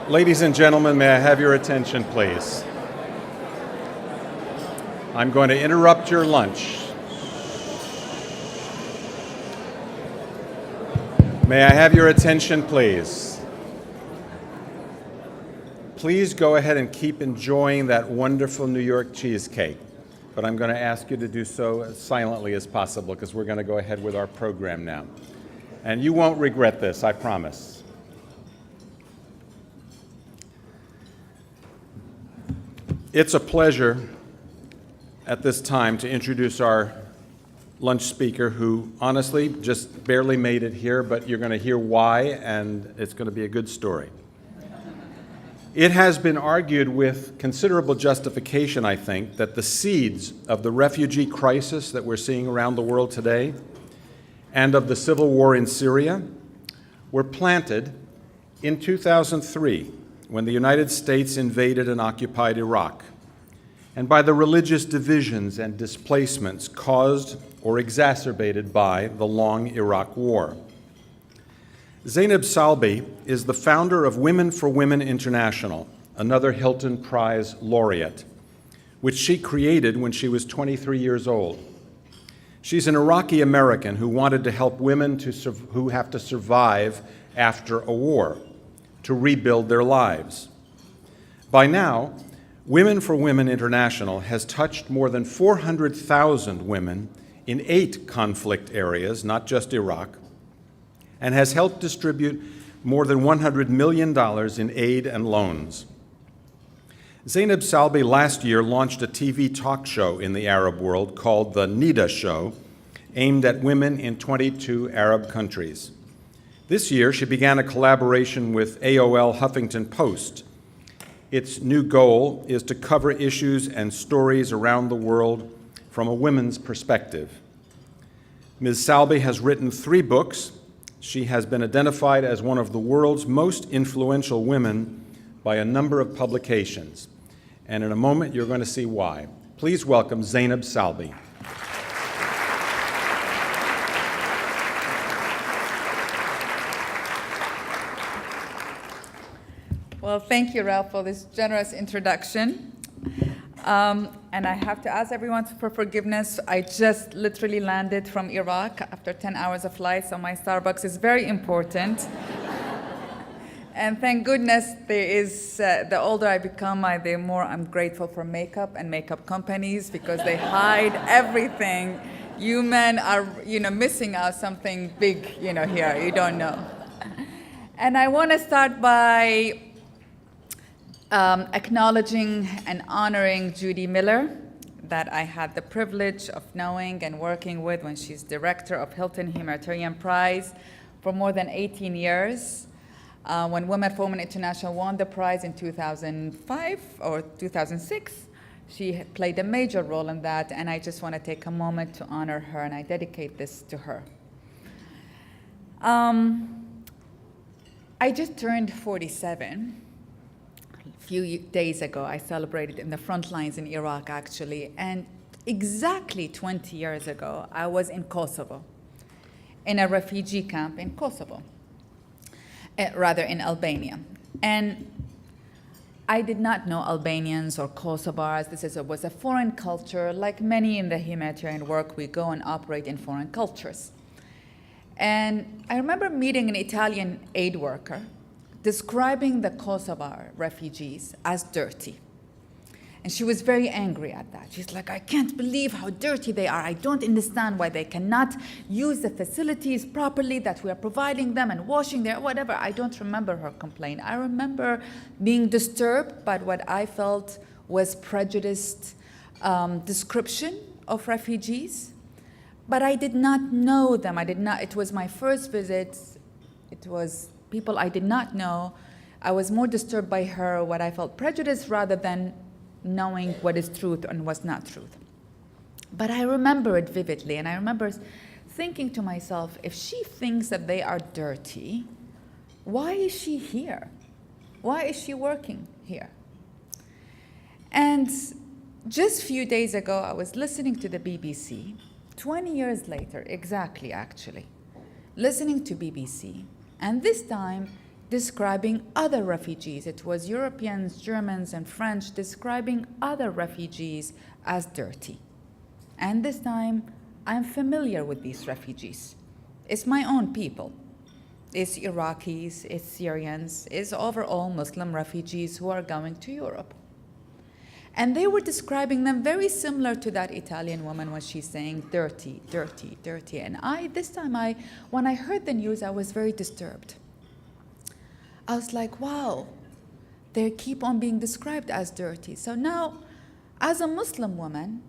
Ladies and gentlemen, may I have your attention, please? I'm going to interrupt your lunch. May I have your attention, please? Please go ahead and keep enjoying that wonderful New York cheesecake, but I'm going to ask you to do so as silently as possible because we're going to go ahead with our program now. And you won't regret this, I promise. It's a pleasure at this time to introduce our lunch speaker who honestly just barely made it here, but you're going to hear why, and it's going to be a good story. It has been argued with considerable justification, I think, that the seeds of the refugee crisis that we're seeing around the world today and of the civil war in Syria were planted in 2003 when the United States invaded and occupied Iraq, and by the religious divisions and displacements caused or exacerbated by the long Iraq War. Zainab Salbi is the founder of Women for Women International, another Hilton Prize laureate, which she created when she was 23 years old. She's an Iraqi-American who wanted to help women who have to survive after a war, to rebuild their lives. By now, Women for Women International has touched more than 400,000 women in 8 conflict areas, not just Iraq, and has helped distribute more than $100 million in aid and loans. Zainab Salbi last year launched a TV talk show in the Arab world called The Nida Show, aimed at women in 22 Arab countries. This year, she began a collaboration with AOL Huffington Post. Its new goal is to cover issues and stories around the world from a women's perspective. Ms. Salbi has written 3 books. She has been identified as one of the world's most influential women by a number of publications. And in a moment, you're going to see why. Please welcome Zainab Salbi. Well, thank you, Ralph, for this generous introduction. And I have to ask everyone for forgiveness. I just literally landed from Iraq after 10 hours of flight, so my Starbucks is very important. And thank goodness there is, the older I become, the more I'm grateful for makeup and makeup companies because they hide everything. You men are, missing out something big, here, you don't know. And I want to start by acknowledging and honoring Judy Miller, that I had the privilege of knowing and working with when she's director of Hilton Humanitarian Prize for more than 18 years. When Women for Women International won the prize in 2005 or 2006, she played a major role in that, and I just want to take a moment to honor her, and I dedicate this to her. I just turned 47. A few days ago, I celebrated in the front lines in Iraq, actually, and exactly 20 years ago, I was in Kosovo, in a refugee camp in Kosovo, rather in Albania. And I did not know Albanians or Kosovars. This was a foreign culture. Like many in the humanitarian work, we go and operate in foreign cultures. And I remember meeting an Italian aid worker describing the Kosovar refugees as dirty. And she was very angry at that. She's like, I can't believe how dirty they are. I don't understand why they cannot use the facilities properly that we are providing them and washing their whatever. I don't remember her complaint. I remember being disturbed by what I felt was prejudiced description of refugees. But I did not know them. It was my first visit. It was people I did not know. I was more disturbed by her, what I felt prejudice, rather than knowing what is truth and what's not truth. But I remember it vividly, and I remember thinking to myself, if she thinks that they are dirty, why is she here? Why is she working here? And just a few days ago, I was listening to the BBC, 20 years later, exactly, actually, listening to BBC, and this time describing other refugees. It was Europeans, Germans, and French describing other refugees as dirty. And this time, I'm familiar with these refugees. It's my own people. It's Iraqis, it's Syrians, it's overall Muslim refugees who are going to Europe. And they were describing them very similar to that Italian woman when she's saying dirty, dirty, dirty. And when I heard the news, I was very disturbed. I was like, wow, they keep on being described as dirty. So now, as a Muslim woman,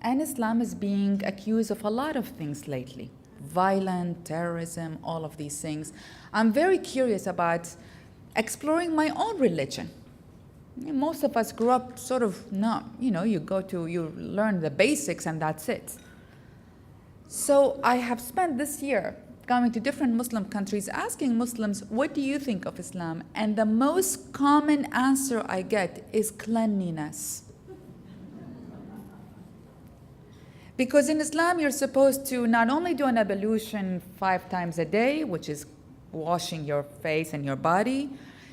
and Islam is being accused of a lot of things lately, violent, terrorism, all of these things, I'm very curious about exploring my own religion. Most of us grew up sort of not, you learn the basics and that's it. So I have spent this year going to different Muslim countries asking Muslims, what do you think of Islam? And the most common answer I get is cleanliness. Because in Islam, you're supposed to not only do an ablution 5 times a day, which is washing your face and your body,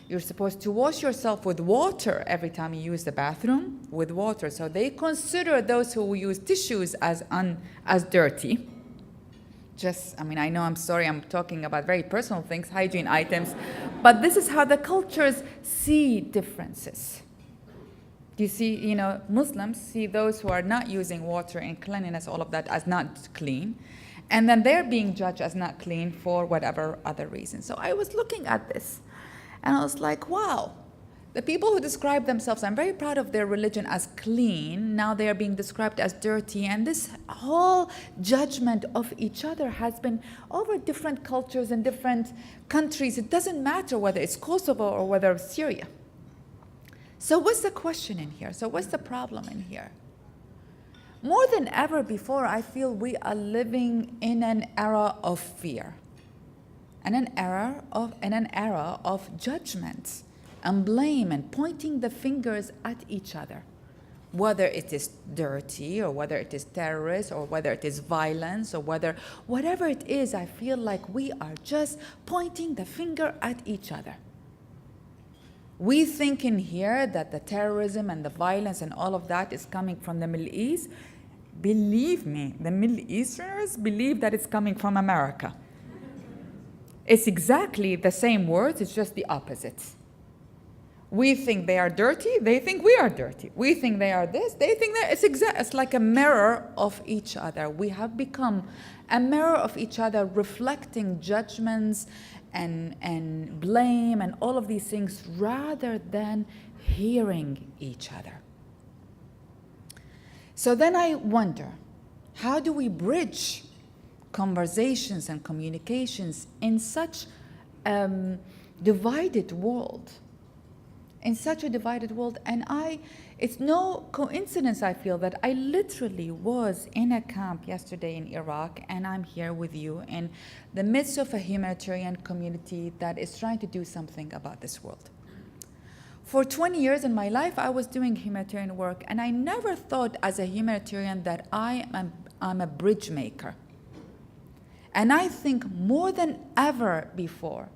you're supposed to wash yourself with water every time you use the bathroom, with water. So they consider those who use tissues as dirty. I know, I'm sorry, I'm talking about very personal things, hygiene items, but this is how the cultures see differences. You see, Muslims see those who are not using water and cleanliness, all of that, as not clean. And then they're being judged as not clean for whatever other reason. So I was looking at this, and I was like, wow, the people who describe themselves, I'm very proud of their religion, as clean, now they are being described as dirty. And this whole judgment of each other has been over different cultures and different countries. It doesn't matter whether it's Kosovo or whether it's Syria. So what's the question in here? So what's the problem in here? More than ever before, I feel we are living in an era of fear, and an era of judgment and blame and pointing the fingers at each other, whether it is dirty or whether it is terrorist or whether it is violence or whatever it is. I feel like we are just pointing the finger at each other. We think in here that the terrorism and the violence and all of that is coming from the Middle East. Believe me, the Middle Easterners believe that it's coming from America. It's exactly the same words, it's just the opposites. We think they are dirty, they think we are dirty. We think they are this, they think that. It's like a mirror of each other. We have become a mirror of each other, reflecting judgments and blame and all of these things, rather than hearing each other. So then I wonder, how do we bridge conversations and communications in such divided world? In such a divided world. And it's no coincidence, I feel, that I literally was in a camp yesterday in Iraq, and I'm here with you in the midst of a humanitarian community that is trying to do something about this world. For 20 years in my life, I was doing humanitarian work, and I never thought as a humanitarian that I'm a bridge maker. And I think more than ever before,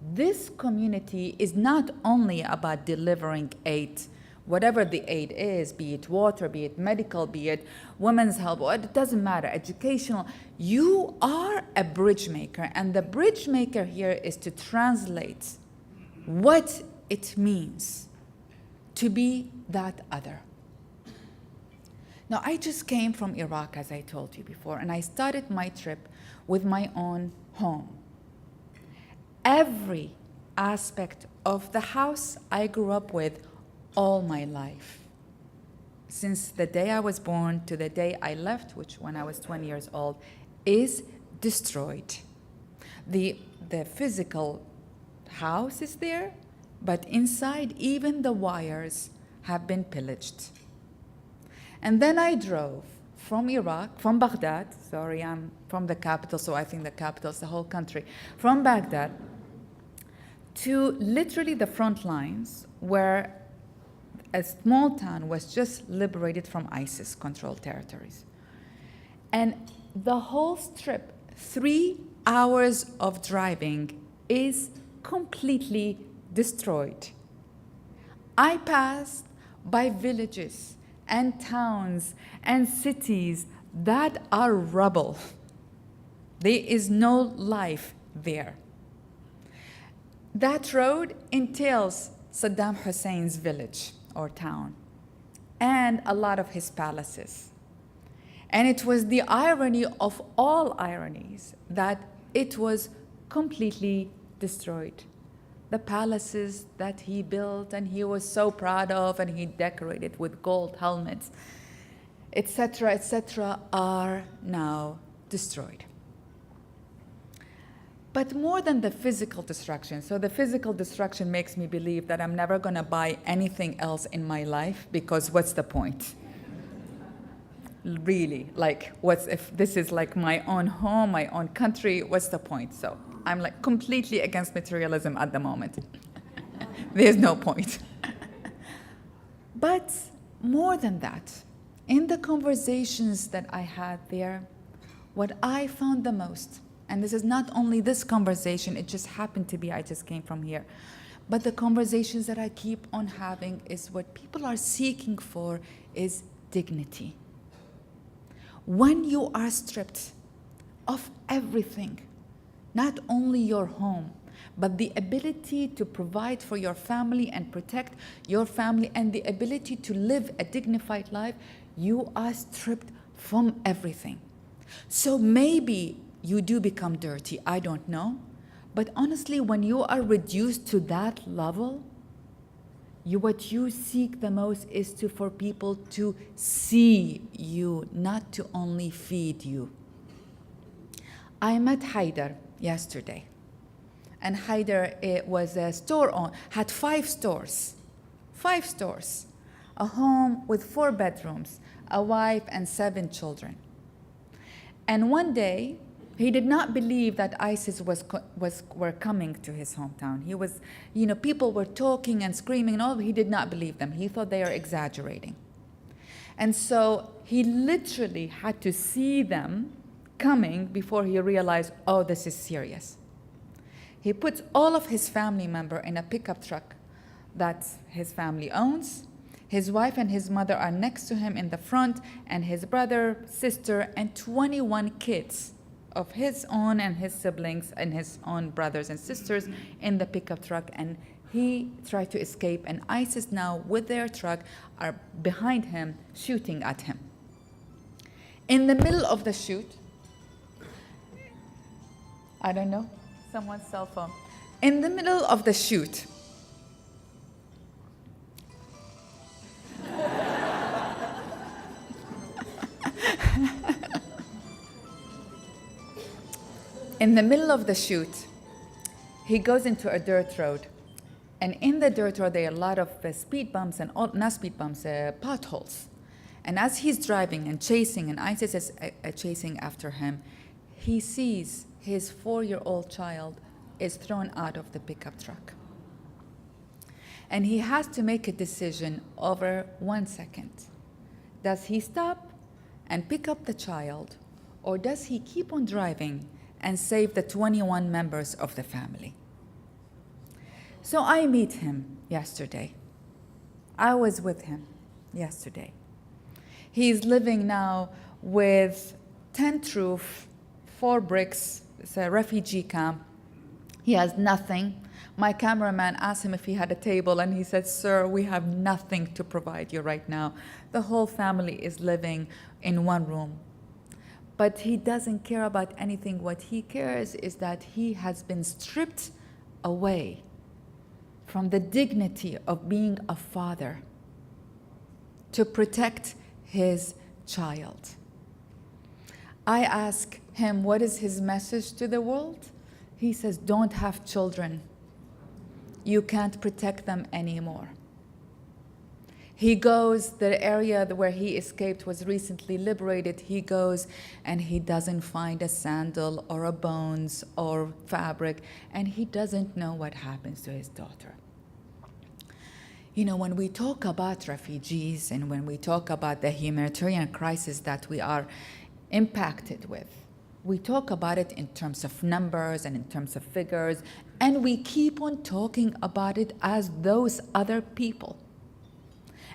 this community is not only about delivering aid, whatever the aid is, be it water, be it medical, be it women's health, it doesn't matter, educational. You are a bridge maker, and the bridge maker here is to translate what it means to be that other. Now, I just came from Iraq, as I told you before, and I started my trip with my own home. Every aspect of the house I grew up with all my life. Since the day I was born to the day I left, which when I was 20 years old, is destroyed. The physical house is there, but inside even the wires have been pillaged. And then I drove from Iraq, from Baghdad, sorry, I'm from the capital, so I think the capital is the whole country, from Baghdad to literally the front lines where a small town was just liberated from ISIS-controlled territories. And the whole strip, 3 hours of driving, is completely destroyed. I passed by villages and towns and cities that are rubble. There is no life there. That road entails Saddam Hussein's village or town and a lot of his palaces. And it was the irony of all ironies that it was completely destroyed. The palaces that he built and he was so proud of and he decorated with gold helmets, etc., are now destroyed. But more than the physical destruction, so the physical destruction makes me believe that I'm never going to buy anything else in my life, because what's the point? Really, like, what's if this is like my own home, my own country, what's the point? So I'm like completely against materialism at the moment. There's no point. But more than that, in the conversations that I had there, what I found the most, and this is not only this conversation, it just happened to be, I just came from here, but the conversations that I keep on having is what people are seeking for is dignity. When you are stripped of everything, not only your home, but the ability to provide for your family and protect your family and the ability to live a dignified life, you are stripped from everything. So maybe you do become dirty, I don't know. But honestly, when you are reduced to that level, what you seek the most is for people to see you, not to only feed you. I met Haider yesterday. And Haider was a store owner, had 5 stores, a home with 4 bedrooms, a wife and 7 children. And one day, he did not believe that ISIS were coming to his hometown. He was, people were talking and screaming and all, but he did not believe them. He thought they are exaggerating. And so he literally had to see them coming before he realized, oh, this is serious. He puts all of his family members in a pickup truck that his family owns. His wife and his mother are next to him in the front, and his brother, sister, and 21 kids of his own and his siblings and his own brothers and sisters in the pickup truck. And he tried to escape, and ISIS now with their truck are behind him shooting at him. In the middle of the shoot, I don't know, someone's cell phone. In the middle of the shoot, he goes into a dirt road. And in the dirt road, there are a lot of speed bumps and potholes. And as he's driving and chasing, and ISIS is chasing after him, he sees his 4-year-old child is thrown out of the pickup truck. And he has to make a decision over 1 second. Does he stop and pick up the child, or does he keep on driving and save the 21 members of the family? So I meet him yesterday. I was with him yesterday. He's living now with 10 roof, 4 bricks. It's a refugee camp. He has nothing. My cameraman asked him if he had a table, and he said, "Sir, we have nothing to provide you right now. The whole family is living in 1 room." But he doesn't care about anything. What he cares is that he has been stripped away from the dignity of being a father to protect his child. I ask him, what is his message to the world? He says, don't have children. You can't protect them anymore. He goes, the area where he escaped was recently liberated. He goes and he doesn't find a sandal or a bones or fabric, and he doesn't know what happens to his daughter. When we talk about refugees and when we talk about the humanitarian crisis that we are impacted with, We talk about it in terms of numbers and in terms of figures, and we keep on talking about it as those other people.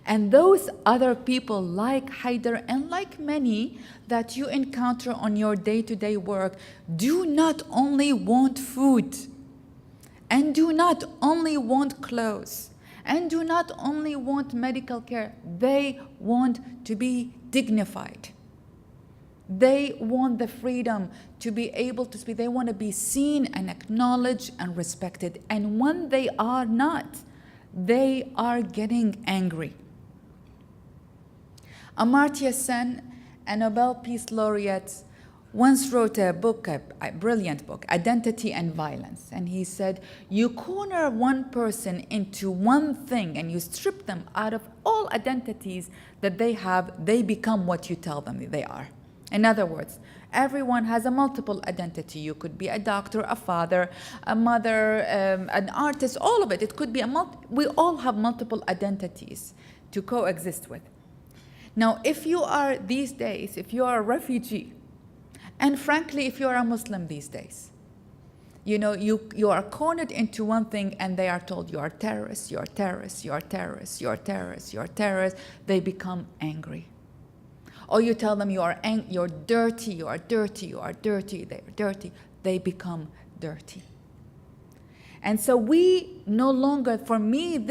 And those other people like Haider and like many that you encounter on your day-to-day work do not only want food, and do not only want clothes, and do not only want medical care, they want to be dignified. They want the freedom to be able to speak. They want to be seen and acknowledged and respected. And when they are not, they are getting angry. Amartya Sen, a Nobel Peace Laureate, once wrote a book, a brilliant book, Identity and Violence. And he said, you corner one person into one thing and you strip them out of all identities that they have, they become what you tell them they are. In other words, everyone has a multiple identity. You could be a doctor, a father, a mother, an artist, all of it. It could be we all have multiple identities to coexist with. Now, if you are these days, if you are a refugee, and frankly, if you are a Muslim these days, you know, you are cornered into one thing and they are told you are terrorists, you are terrorists, you are terrorists, you are terrorists, you are terrorists, they become angry. Or you tell them you're dirty, you are dirty, you are dirty, they're dirty, they become dirty. And so we no longer, for me,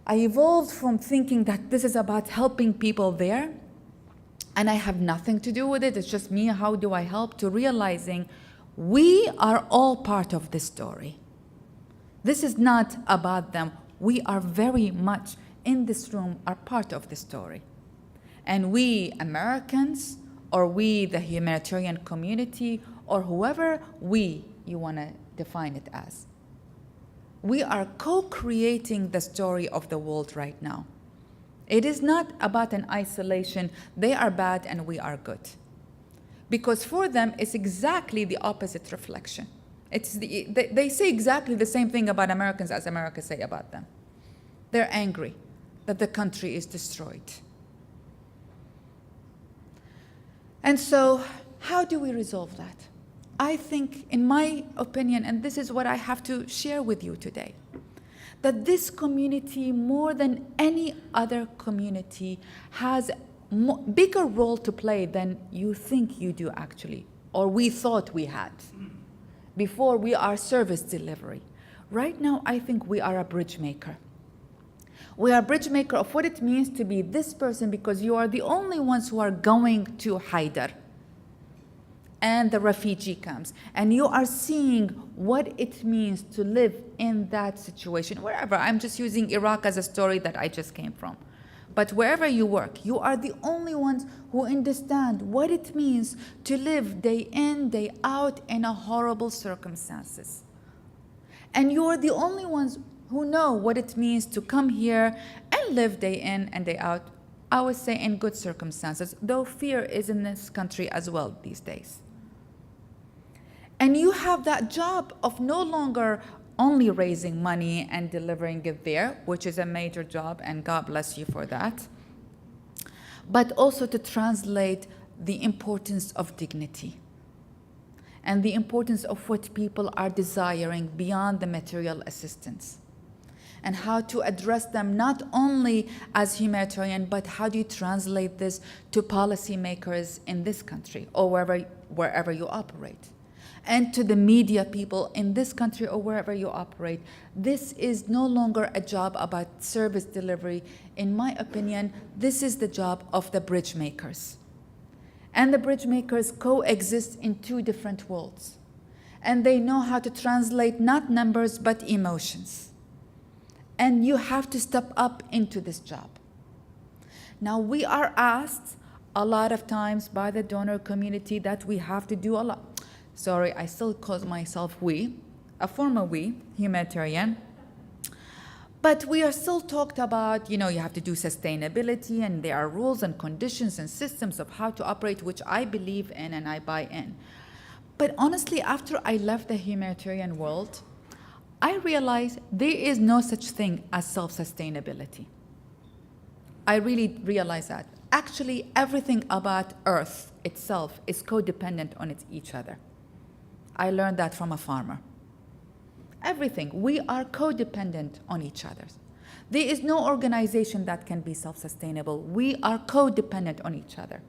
I evolved from thinking that this is about helping people there, and I have nothing to do with it, it's just me, how do I help, to realizing we are all part of this story. This is not about them. We are very much in this room are part of the story. And we Americans, or we the humanitarian community, or whoever you want to define it as, we are co-creating the story of the world right now. It is not about an isolation, they are bad and we are good. Because for them, it's exactly the opposite reflection. They say exactly the same thing about Americans as Americans say about them. They're angry that the country is destroyed. And so, how do we resolve that? I think, in my opinion, and this is what I have to share with you today, that this community, more than any other community, has a bigger role to play than you think you do actually, or we thought we had. Before, we are service delivery. Right now, I think we are a bridge maker. We are a bridge maker of what it means to be this person, because you are the only ones who are going to Haider and the refugee camps. And you are seeing what it means to live in that situation, wherever. I'm just using Iraq as a story that I just came from. But wherever you work, you are the only ones who understand what it means to live day in, day out in a horrible circumstances. And you are the only ones who know what it means to come here and live day in and day out, I would say in good circumstances, though fear is in this country as well these days. And you have that job of no longer only raising money and delivering it there, which is a major job, and God bless you for that, but also to translate the importance of dignity and the importance of what people are desiring beyond the material assistance, and how to address them not only as humanitarian, but how do you translate this to policymakers in this country or wherever you operate, and to the media people in this country or wherever you operate. This is no longer a job about service delivery. In my opinion, this is the job of the bridge makers. And the bridge makers coexist in two different worlds. And they know how to translate not numbers, but emotions. And you have to step up into this job. Now, we are asked a lot of times by the donor community that we have to do a lot. Sorry, I still call myself a former humanitarian. But we are still talked about, you have to do sustainability, and there are rules and conditions and systems of how to operate, which I believe in and I buy in. But honestly, after I left the humanitarian world, I realized there is no such thing as self-sustainability. I really realized that. Actually, everything about Earth itself is codependent on each other. I learned that from a farmer. Everything. We are codependent on each other. There is no organization that can be self-sustainable. We are codependent on each other.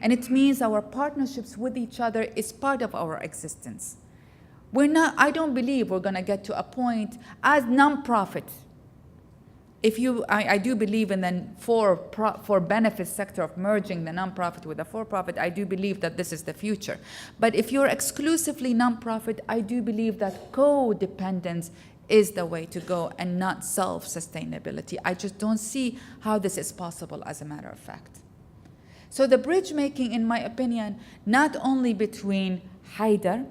And it means our partnerships with each other is part of our existence. I don't believe we're going to get to a point as nonprofit. I do believe in the for-benefit sector of merging the nonprofit with the for-profit. I do believe that this is the future. But if you're exclusively nonprofit, I do believe that codependence is the way to go and not self-sustainability. I just don't see how this is possible, as a matter of fact. So the bridge making, in my opinion, not only between Haidar,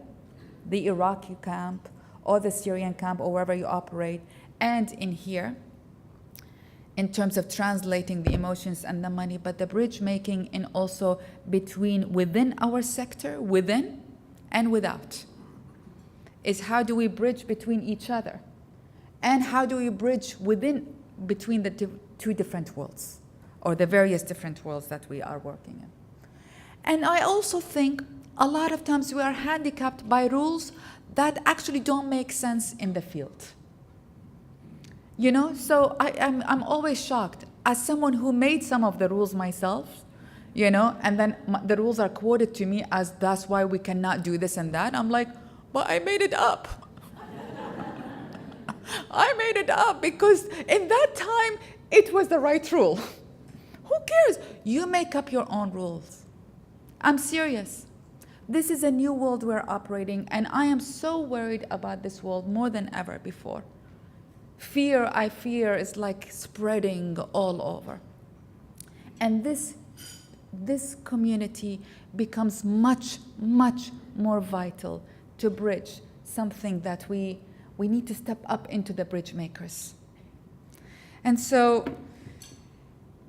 the Iraqi camp, or the Syrian camp, or wherever you operate, and in here, in terms of translating the emotions and the money, but the bridge making in also between within our sector, within and without, is how do we bridge between each other? And how do we bridge between the two different worlds, or the various different worlds that we are working in? And I also think a lot of times we are handicapped by rules that actually don't make sense in the field. You know, so I'm always shocked as someone who made some of the rules myself, you know, and then the rules are quoted to me as that's why we cannot do this and that. I'm like, but I made it up. I made it up because in that time it was the right rule. Who cares? You make up your own rules. I'm serious. This is a new world we're operating, and I am so worried about this world more than ever before. Fear, I fear, is like spreading all over. And this community becomes much, much more vital to bridge something that we need to step up into the bridge makers. And so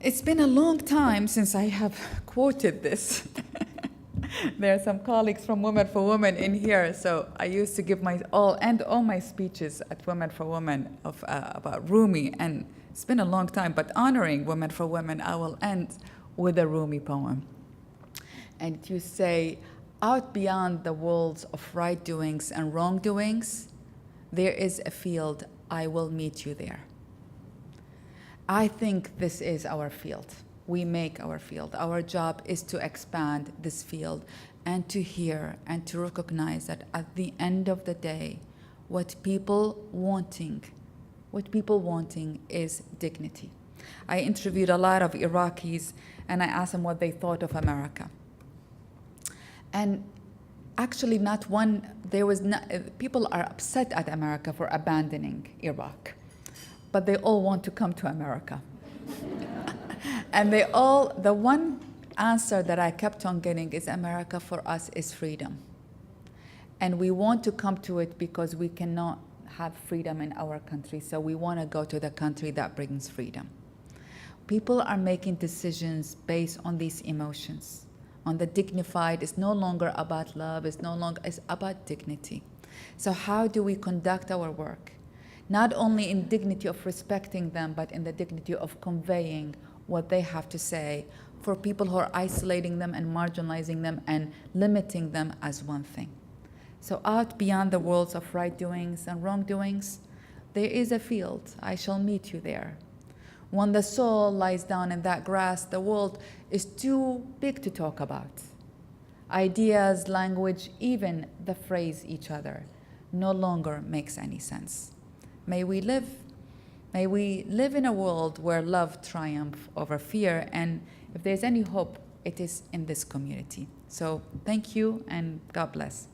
it's been a long time since I have quoted this. There are some colleagues from Women for Women in here, so I used to give all my speeches at Women for Women about Rumi, and it's been a long time, but honoring Women for Women, I will end with a Rumi poem. And you say, out beyond the worlds of right doings and wrongdoings, there is a field, I will meet you there. I think this is our field. We make our field. Our job is to expand this field and to hear and to recognize that at the end of the day, what people wanting is dignity. I interviewed a lot of Iraqis and I asked them what they thought of America. And actually people are upset at America for abandoning Iraq, but they all want to come to America. And the one answer that I kept on getting is America for us is freedom. And we want to come to it because we cannot have freedom in our country, so we want to go to the country that brings freedom. People are making decisions based on these emotions. On the dignified, it's no longer about love, it's about dignity. So how do we conduct our work? Not only in dignity of respecting them, but in the dignity of conveying what they have to say for people who are isolating them and marginalizing them and limiting them as one thing. So out beyond the worlds of right doings and wrongdoings, there is a field. I shall meet you there. When the soul lies down in that grass, the world is too big to talk about. Ideas, language, even the phrase each other no longer makes any sense. May we live in a world where love triumphs over fear, and if there's any hope, it is in this community. So thank you and God bless.